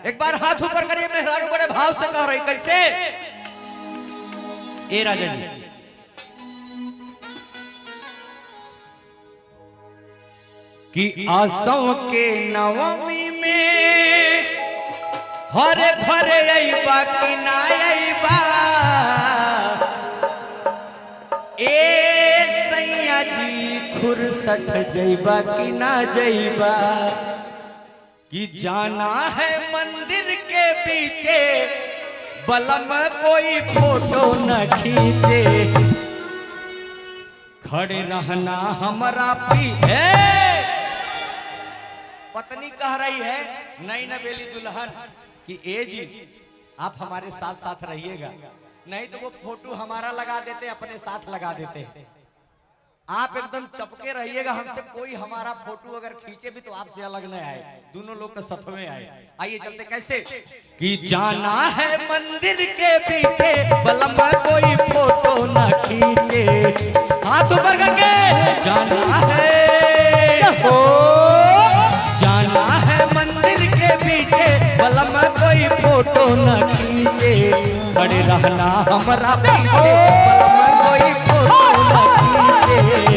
एक बार हाथ ऊपर करिए, मेहरारू बड़े भाव से कह रही कैसे? ए राजा जी, कि आसों के नवमी में हरे घरे अइबा कि ना अइबा, ए सैया जी खुरसठ जइबा कि ना जइबा, कि जाना है मंदिर के पीछे बलम कोई फोटो न खींचे, खड़े रहना हमारा पीछे। पत्नी कह रही है नई नवेली दुल्हन कि ए जी आप हमारे साथ साथ रहिएगा, नहीं तो वो फोटो हमारा लगा देते, अपने साथ लगा देते। आप एकदम चपके रहिएगा, हमसे कोई हमारा फोटो अगर खींचे भी तो आपसे अलग न आए, दोनों लोग के साथ में आए। आइए चलते कैसे? कि जाना है मंदिर के पीछे बलम कोई फोटो न खींचे, हाथ ऊपर करके जाना है, जाना है मंदिर के पीछे बलम कोई फोटो न खींचे, खड़े रहना हमारा पीछे बलम कोई फोटो न खींचे,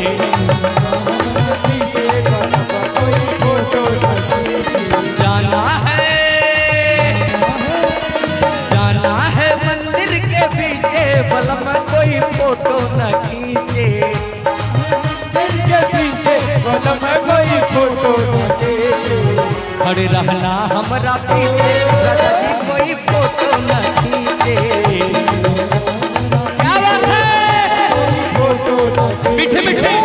जाना है, जाना है मंदिर के पीछे बलम कोई फोटो न खींचे, मंदिर के पीछे बलम कोई फोटो न खींचे, खड़े रहना हमारा पीछे राजा जी कोई फोटो न खींचे। क्या बात है? फोटो न खींचे। मीठे मीठे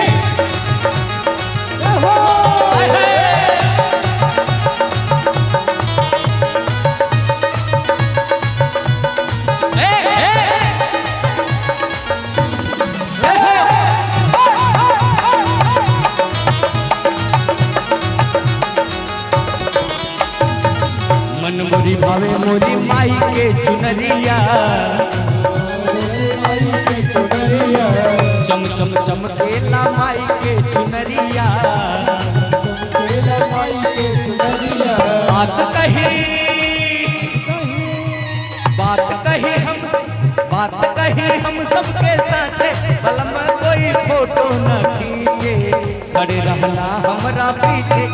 मन मोरी भावे मोरी माई के चुनरिया, माई के चुनरिया, चम चम चमकेला माई के चुनरिया, माई के चुनरिया, बात कही, बात कही हम सबके साथे बलम कोई फोटो न खींचे, खड़े रहना हमारा पीछे